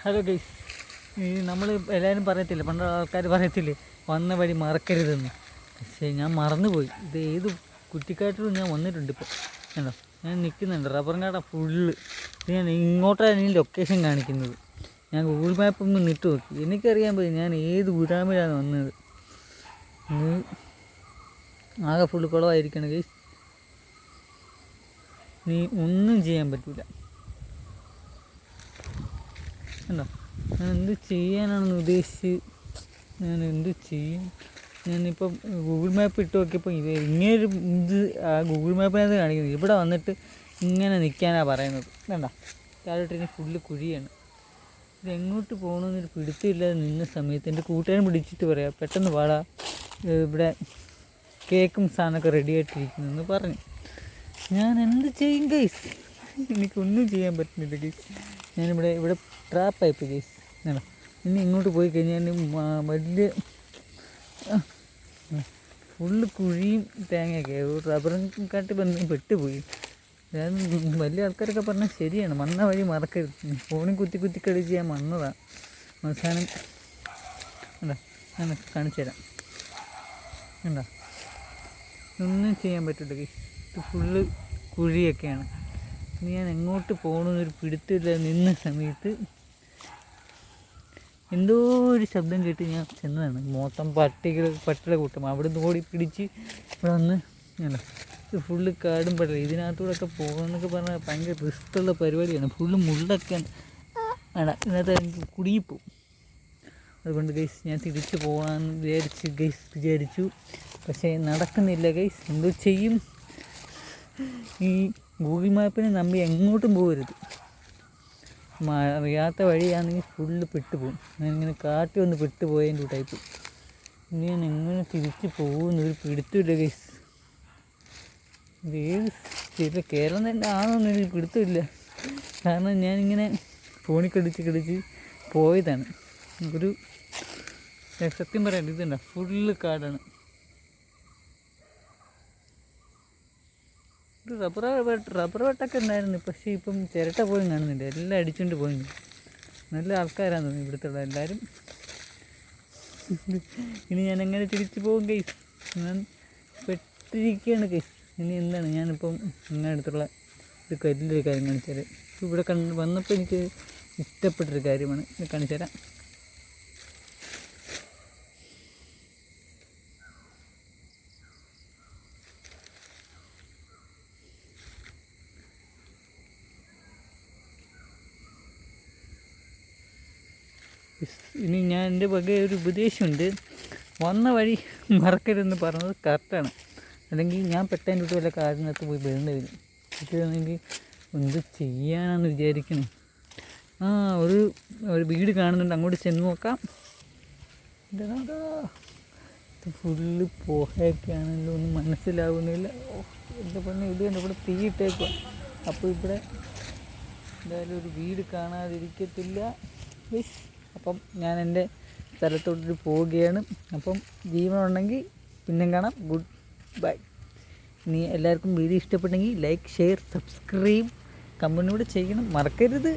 Hello guys, നമ്മൾ എല്ലാവരും പറയത്തില്ലേ, പണ്ട് ആൾക്കാർ പറയത്തില്ലേ വന്ന വഴി മറക്കരുതെന്ന്. പക്ഷേ ഞാൻ മറന്നുപോയി. ഇത് ഏത് കുറ്റിക്കാട്ടിലും ഞാൻ വന്നിട്ടുണ്ട്. ഇപ്പോൾ കണ്ടോ, ഞാൻ നിൽക്കുന്നുണ്ട് റബ്ബറും കാട ഫുള്ള്. ഇത് ഞാൻ ഇങ്ങോട്ടാണ് ഈ ലൊക്കേഷൻ കാണിക്കുന്നത്. ഞാൻ ഗൂഗിൾ മാപ്പ് ഒന്ന് ഇട്ട് നോക്കി, എനിക്കറിയാൻ പറ്റും ഞാൻ ഏത് ഊരാമിലാണ് വന്നത്. ആകെ ഫുള്ള് കുളമായിരിക്കണം ഗൈസ്. നീ ഒന്നും ചെയ്യാൻ പറ്റില്ല. കണ്ടോ, ഞാൻ എന്ത് ചെയ്യാനാണെന്ന് ഉദ്ദേശിച്ച് ഞാൻ എന്ത് ചെയ്യും. ഞാനിപ്പം ഗൂഗിൾ മാപ്പ് ഇട്ട് നോക്കിയപ്പോൾ ഇങ്ങനൊരു ഗൂഗിൾ മാപ്പിനകത്ത് കാണിക്കുന്നത് ഇവിടെ വന്നിട്ട് ഇങ്ങനെ നിൽക്കാനാണ് പറയുന്നത്. വേണ്ട, താഴോട്ടിന് ഫുള്ള് കുഴിയാണ്. ഇത് എങ്ങോട്ട് പോകണമെന്നൊരു പിടുത്തമില്ലാതെ നിന്ന സമയത്ത് എൻ്റെ കൂട്ടുകാരൻ പിടിച്ചിട്ട് പറയാം, പെട്ടെന്ന് പാടാ, ഇവിടെ കേക്കും സാധനമൊക്കെ റെഡി ആയിട്ടിരിക്കുന്നെന്ന് പറഞ്ഞു. ഞാൻ എന്ത് ചെയ്യും ഗൈസ്, എനിക്കൊന്നും ചെയ്യാൻ പറ്റുന്നില്ല ഗൈസ്. ഇവിടെ ട്രാപ്പായിപ്പോയി ഗൈസ്. വേണം, ഇനി ഇങ്ങോട്ട് പോയി കഴിഞ്ഞാൽ വലിയ ഫുള്ള് കുഴിയും തേങ്ങയൊക്കെ റബ്ബറും കാട്ടി ബന്ധം പെട്ടുപോയി. അതായത് വലിയ ആൾക്കാരൊക്കെ പറഞ്ഞാൽ ശരിയാണ്, മണ്ണ വഴി മറക്കരുത്. ഫോണിൽ കുത്തി കളിച്ച് ഞാൻ മണ്ണതാണ്. അവസാനം എന്താ ഞാൻ കാണിച്ചു തരാം. എന്താ ഒന്നും ചെയ്യാൻ പറ്റില്ല ഗൈസ്, ഇത് ഫുള്ള് കുഴിയൊക്കെയാണ്. ഇനി ഞാൻ എങ്ങോട്ട് പോകണമെന്നൊരു പിടുത്തമില്ല നിന്ന സമയത്ത് എന്തോ ഒരു ശബ്ദം കേട്ട് ഞാൻ ചെന്നതാണ്. മൊത്തം പട്ടിയുടെ കൂട്ടം അവിടെ നിന്ന് ഓടി പിടിച്ച് ഇവിടെ വന്ന് അല്ല, ഇത് ഫുള്ള് കാടും പട്ടില്ല. ഇതിനകത്തൂടെ ഒക്കെ പോകണമെന്നൊക്കെ പറഞ്ഞാൽ ഭയങ്കര റിസ്ക്കുള്ള പരിപാടിയാണ്. ഫുള്ള് മുള്ളൊക്കെയാണ്. ഇതിനകത്ത് എനിക്ക് കുടുങ്ങിപ്പോവും. അതുകൊണ്ട് ഗൈസ് ഞാൻ തിരിച്ച് പോകാമെന്ന് വിചാരിച്ചു. പക്ഷേ നടക്കുന്നില്ല ഗൈസ്. എന്തോ ചെയ്യും. ഈ ഗൂഗിൾ മാപ്പിനെ നമ്പി എങ്ങോട്ടും പോകരുത്. അറിയാത്ത വഴിയാണെങ്കിൽ ഫുള്ള് പെട്ടുപോകും. ഞാനിങ്ങനെ കാട്ടി വന്ന് പെട്ടുപോയതിൻ്റെ ടൈപ്പ്. ഇനി ഞാൻ എങ്ങനെ തിരിച്ച് പോകുന്നൊരു പിടുത്തമില്ല ഗൈസ്. ഇത് ഏത് സ്റ്റേറ്റിൽ കേരളം തന്നെ ആണെന്നൊന്നും എനിക്ക് പിടുത്തമില്ല. കാരണം ഞാനിങ്ങനെ ഫോണിൽ കളിച്ച് പോയതാണ്. ഒരു സത്യം പറയാം, ഇതുണ്ട ഫുള്ള് കാടാണ്. റബ്ബർ വെട്ടൊക്കെ ഉണ്ടായിരുന്നു, പക്ഷേ ഇപ്പം ചിരട്ട പോലും കാണുന്നില്ല. എല്ലാം അടിച്ചുകൊണ്ട് പോയി. നല്ല ആൾക്കാരാന്ന് തോന്നുന്നു ഇവിടുത്തെ എല്ലാവരും. ഇനി ഞാൻ എങ്ങനെ തിരിച്ചു പോകും ഗൈസ്? ഞാൻ പെട്ടിരിക്കുകയാണ് ഗൈസ്. ഇനി എന്താണ്, ഞാനിപ്പം ഇങ്ങനെ അടുത്തുള്ള ഒരു കല്ലിലൊരു കാര്യം കാണിച്ചു തരാം. ഇവിടെ വന്നപ്പോൾ എനിക്ക് ഇഷ്ടപ്പെട്ടൊരു കാര്യമാണ്, ഇത് കാണിച്ചു തരാം. ഇനി ഞാൻ എൻ്റെ വക ഒരു ഉപദേശമുണ്ട്. വന്ന വഴി മറക്കരുതെന്ന് പറഞ്ഞത് കറക്റ്റാണ്. അല്ലെങ്കിൽ ഞാൻ പെട്ടതിൻ്റെ തൊട്ട് വല്ല കാടിനകത്ത് പോയി വീഴേണ്ടി വരും. ഇതാണെങ്കിൽ എന്ത് ചെയ്യാനാണെന്ന് വിചാരിക്കണം. ഒരു വീട് കാണുന്നുണ്ട്, അങ്ങോട്ട് ചെന്ന് നോക്കാം. ഇത് ഫുള്ള് പോയൊക്കെയാണല്ലോ, ഒന്നും മനസ്സിലാവുന്നില്ല. എൻ്റെ പെണ്ണ് ഇത് കണ്ട് ഇവിടെ തീയിട്ടേക്കുക. അപ്പോൾ ഇവിടെ എന്തായാലും ഒരു വീട് കാണാതിരിക്കത്തില്ല. അപ്പം ഞാൻ എൻ്റെ സ്ഥലത്തോട്ട് പോവുകയാണ്. അപ്പം ജീവനുണ്ടെങ്കിൽ പിന്നെയും കാണാം. Good bye. ഇനി എല്ലാവർക്കും വീഡിയോ ഇഷ്ടപ്പെട്ടെങ്കിൽ ലൈക്ക്, ഷെയർ, സബ്സ്ക്രൈബ്, കമൻറ്റ് കൂടെ ചെയ്യണം, മറക്കരുത്.